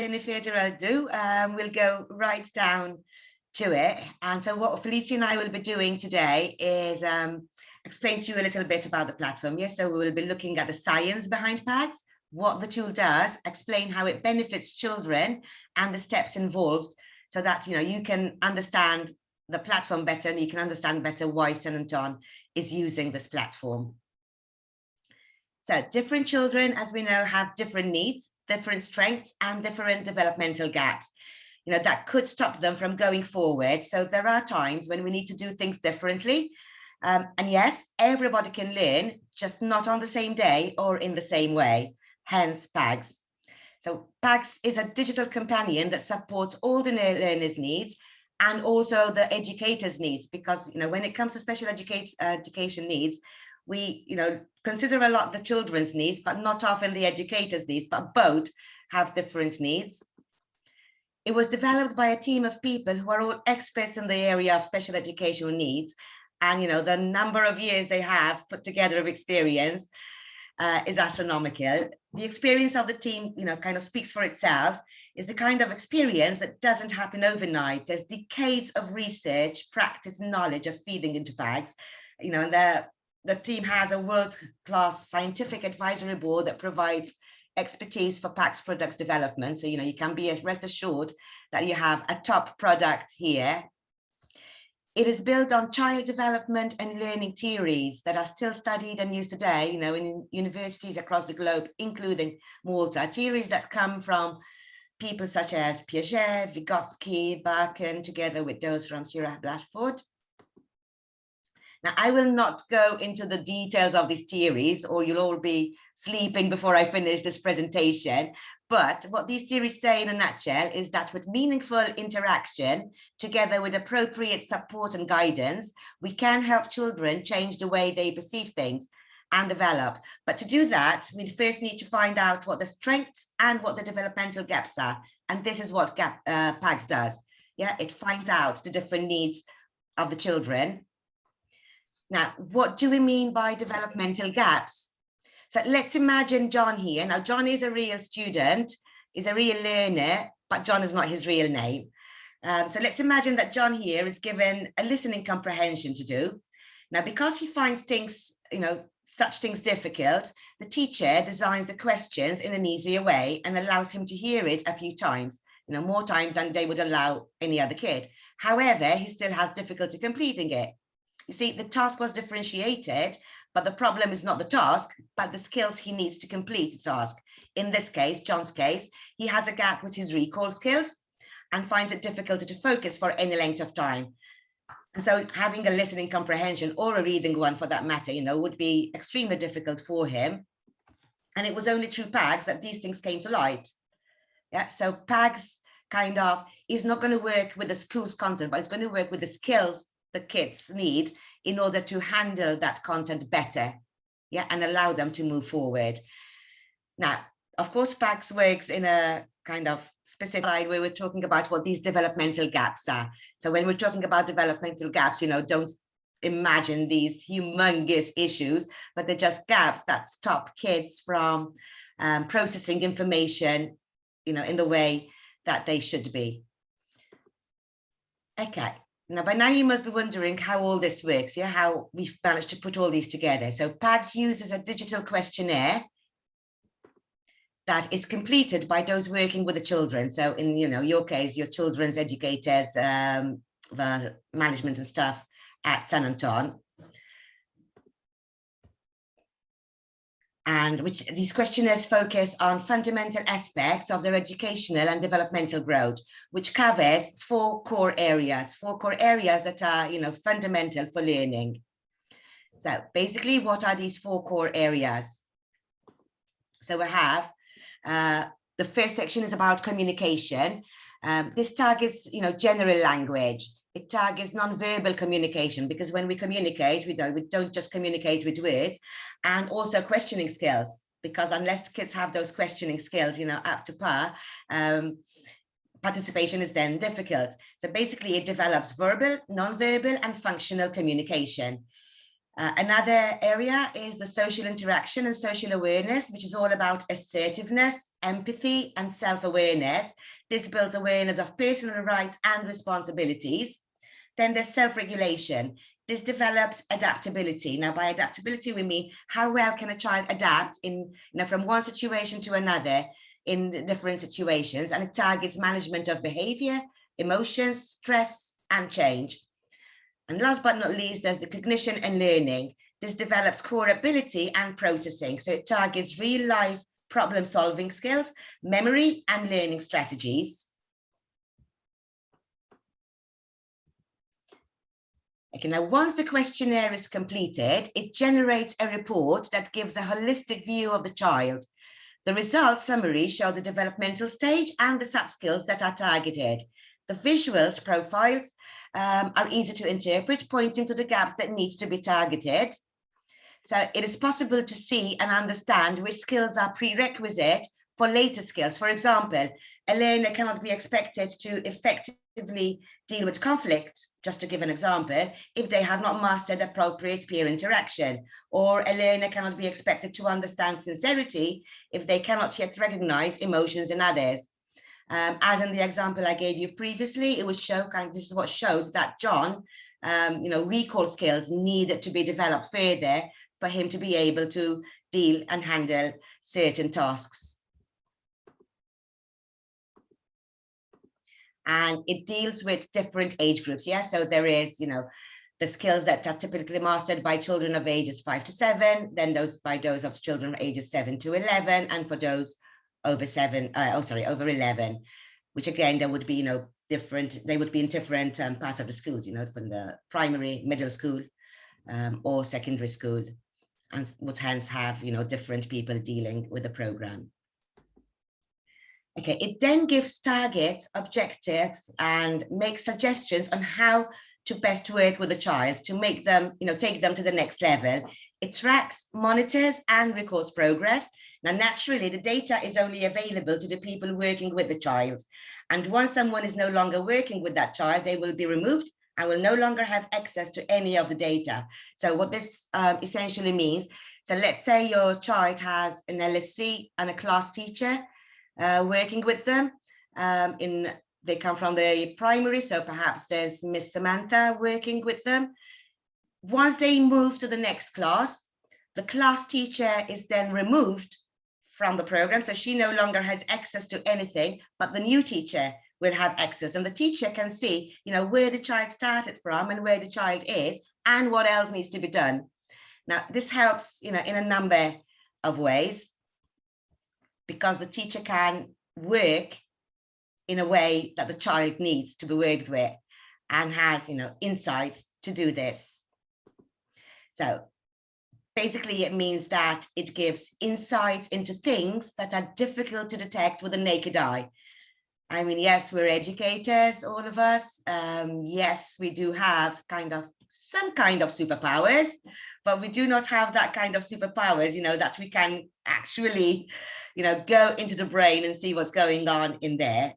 any further ado, we'll go right down to it. And so what Felicia and I will be doing today is explain to you a little bit about the platform. Yes, so we will be looking at the science behind PAGS, what the tool does, explain how it benefits children and the steps involved, so that you can understand the platform better and you can understand better why San Anton is using this platform. So different children, as we know, have different needs, different strengths and different developmental gaps, that could stop them from going forward. So there are times when we need to do things differently. And yes, everybody can learn, just not on the same day or in the same way, hence PAGS. So PAGS is a digital companion that supports all the learners' needs and also the educators' needs, because when it comes to special education needs, we consider a lot the children's needs, but not often the educators' needs, but both have different needs. It was developed by a team of people who are all experts in the area of special educational needs. And the number of years they have put together of experience is astronomical. The experience of the team, kind of speaks for itself. Is the kind of experience that doesn't happen overnight. There's decades of research, practice, knowledge of feeding into PAGS. And the team has a world-class scientific advisory board that provides expertise for PAGS products development. So, you can be rest assured that you have a top product here. It is built on child development and learning theories that are still studied and used today, in universities across the globe, including Malta, theories that come from people such as Piaget, Vygotsky, Barkan, together with those from Sir Blatchford. Now, I will not go into the details of these theories, or you'll all be sleeping before I finish this presentation. But what these theories say in a nutshell is that with meaningful interaction, together with appropriate support and guidance, we can help children change the way they perceive things and develop. But to do that, we first need to find out what the strengths and what the developmental gaps are. And this is what PAGS does. Yeah, it finds out the different needs of the children. Now, what do we mean by developmental gaps? So let's imagine John here. Now, John is a real student, is a real learner, but John is not his real name. So let's imagine that John here is given a listening comprehension to do. Now, because he finds things, such things difficult, the teacher designs the questions in an easier way and allows him to hear it a few times, more times than they would allow any other kid. However, he still has difficulty completing it. You see, the task was differentiated, but the problem is not the task, but the skills he needs to complete the task. In this case, John's case, he has a gap with his recall skills and finds it difficult to focus for any length of time. And so having a listening comprehension, or a reading one for that matter, would be extremely difficult for him. And it was only through PAGS that these things came to light. Yeah, so PAGS kind of is not going to work with the school's content, but it's going to work with the skills the kids need in order to handle that content better, yeah, and allow them to move forward. Now, of course, PAGS works in a kind of specific slide where we're talking about what these developmental gaps are. So when we're talking about developmental gaps, don't imagine these humongous issues, but they're just gaps that stop kids from processing information, in the way that they should be. Okay. Now, by now you must be wondering how all this works, yeah, how we've managed to put all these together. So PAGS uses a digital questionnaire that is completed by those working with the children. So in, your case, your children's educators, the management and staff at San Anton. And which these questionnaires focus on fundamental aspects of their educational and developmental growth, which covers four core areas that are, fundamental for learning. So basically, what are these four core areas? So we have the first section is about communication. This targets, general language. It targets non-verbal communication, because when we communicate, we don't just communicate with words, and also questioning skills, because unless kids have those questioning skills, up to par, participation is then difficult. So basically it develops verbal, non-verbal and functional communication. Another area is the social interaction and social awareness, which is all about assertiveness, empathy, and self-awareness. This builds awareness of personal rights and responsibilities. Then there's self-regulation. This develops adaptability. Now, by adaptability, we mean how well can a child adapt from one situation to another in different situations, and it targets management of behavior, emotions, stress, and change. And last but not least, there's the cognition and learning. This develops core ability and processing. So it targets real life problem solving skills, memory, and learning strategies. Okay, now once the questionnaire is completed, it generates a report that gives a holistic view of the child. The results summary show the developmental stage and the sub-skills that are targeted. The visuals profiles are easy to interpret, pointing to the gaps that need to be targeted. So it is possible to see and understand which skills are prerequisite for later skills. For example, a learner cannot be expected to effectively deal with conflict, just to give an example, if they have not mastered appropriate peer interaction, or a learner cannot be expected to understand sincerity if they cannot yet recognize emotions in others. As in the example I gave you previously, it was this is what showed that John, recall skills needed to be developed further for him to be able to deal and handle certain tasks. And it deals with different age groups. Yeah, so there is, the skills that are typically mastered by children of ages 5 to 7, then those of children ages 7 to 11, and for those over 11, which again, there would be, they would be in different parts of the schools, from the primary, middle school, or secondary school, and would hence have, different people dealing with the program. Okay, it then gives targets, objectives, and makes suggestions on how to best work with a child to make them, take them to the next level. It tracks, monitors, and records progress. Now, naturally, the data is only available to the people working with the child. And once someone is no longer working with that child, they will be removed and will no longer have access to any of the data. So what this essentially means, so let's say your child has an LSC and a class teacher working with them. They come from the primary, so perhaps there's Miss Samantha working with them. Once they move to the next class, the class teacher is then removed from the program, so she no longer has access to anything, but the new teacher will have access, and the teacher can see, where the child started from and where the child is and what else needs to be done. Now, this helps, in a number of ways, because the teacher can work in a way that the child needs to be worked with and has, insights to do this. So basically, it means that it gives insights into things that are difficult to detect with the naked eye. I mean, yes, we're educators, all of us. Yes, we do have some kind of superpowers, but we do not have that kind of superpowers, that we can actually, go into the brain and see what's going on in there.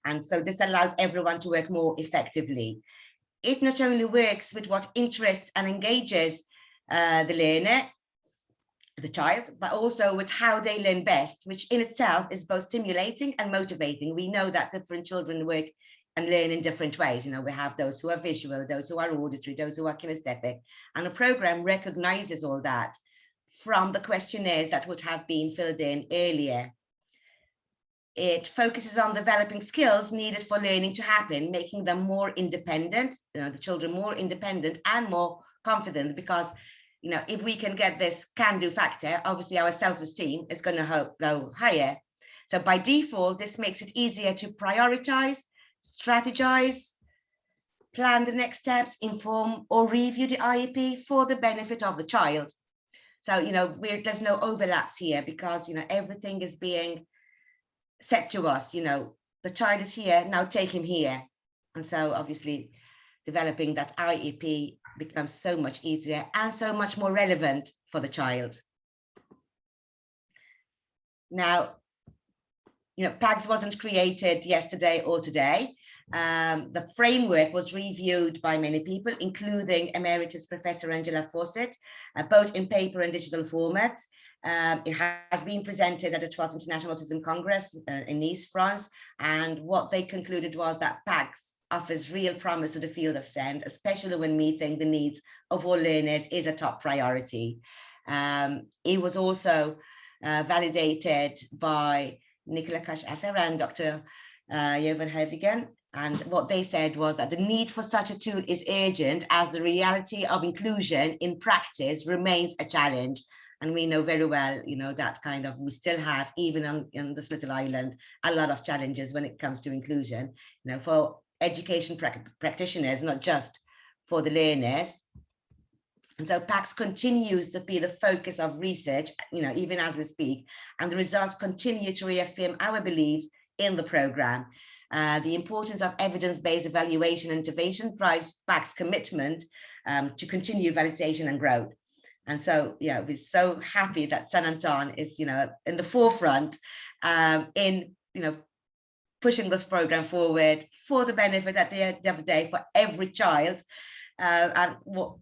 And so this allows everyone to work more effectively. It not only works with what interests and engages the learner, the child, but also with how they learn best, which in itself is both stimulating and motivating. We know that different children work and learn in different ways. We have those who are visual, those who are auditory, those who are kinesthetic, and the program recognizes all that from the questionnaires that would have been filled in earlier. It focuses on developing skills needed for learning to happen, making them more independent, the children more independent and more confident, because, if we can get this can-do factor, obviously our self-esteem is going to go higher. So by default, this makes it easier to prioritize, strategize, plan the next steps, inform or review the IEP for the benefit of the child. So, there's no overlaps here, because, everything is being said to us, the child is here, now take him here. And so obviously developing that IEP becomes so much easier and so much more relevant for the child. Now, PAGS wasn't created yesterday or today. The framework was reviewed by many people, including Emeritus Professor Angela Fawcett, both in paper and digital format. It has been presented at the 12th International Autism Congress in Nice, France, and what they concluded was that PACS offers real promise to the field of SEND, especially when meeting the needs of all learners is a top priority. It was also validated by Nicola Cash-Ather and Dr. Jovan Hervigen. And what they said was that the need for such a tool is urgent as the reality of inclusion in practice remains a challenge. And we know very well, that kind of, we still have, even on this little island, a lot of challenges when it comes to inclusion, for education practitioners, not just for the learners. And so PACS continues to be the focus of research, even as we speak, and the results continue to reaffirm our beliefs in the program. The importance of evidence-based evaluation and intervention drives PACS' commitment to continue validation and growth. And so, we're so happy that San Anton is, in the forefront in, pushing this program forward for the benefit at the end of the day for every child. And what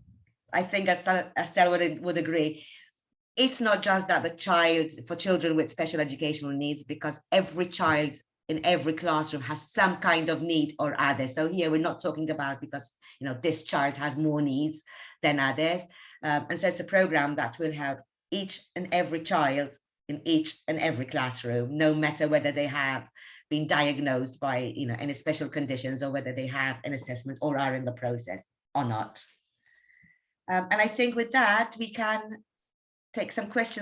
I think Estelle would agree, it's not just that for children with special educational needs, because every child in every classroom has some kind of need or other. So here we're not talking about because, this child has more needs than others. And so it's a program that will help each and every child in each and every classroom, no matter whether they have been diagnosed by, any special conditions, or whether they have an assessment or are in the process or not. And I think with that, we can take some questions